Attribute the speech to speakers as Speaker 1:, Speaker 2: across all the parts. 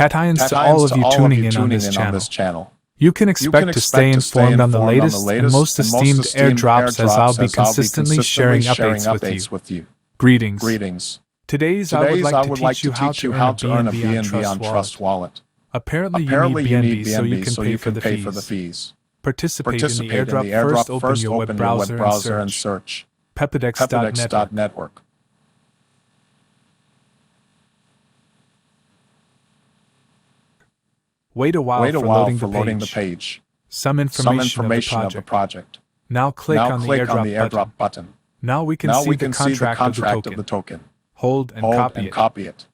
Speaker 1: Tatians to all of you tuning in on this channel. You can expect to stay informed on the latest and most esteemed airdrops, as I'll be consistently sharing updates with you. Greetings. Today I would like to teach you how to earn a BNB on TrustWallet. Apparently you need BNB so you can pay for the fees. Participate in the airdrop. First open your web browser and search PEPEDEX.network.
Speaker 2: Wait a while for loading the page.
Speaker 1: Some information of the project. Now click on the airdrop button. Now we can see the contract of the token. Hold and copy it.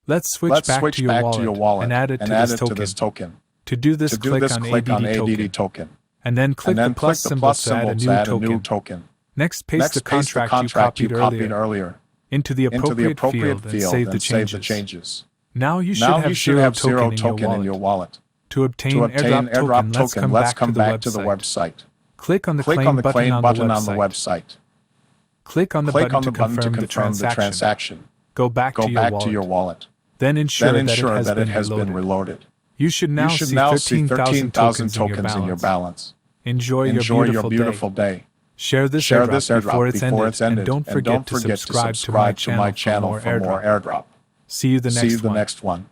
Speaker 1: Let's switch back to your wallet and add it to this token. To do this, click on ADD token. And then click the plus symbol to add a new token. Next, paste the contract you copied earlier into the appropriate field and save the changes. Now you should have zero token in your wallet. To obtain airdrop token, let's come back to the website. Click on the claim button on the website. Click on the button to confirm the transaction. Go back to your wallet. Then ensure that it has been reloaded. You should now see 13,000 tokens in your balance. Enjoy your beautiful day. Share this airdrop before it's ended, and don't forget to subscribe to my channel for more airdrop. See you the next one.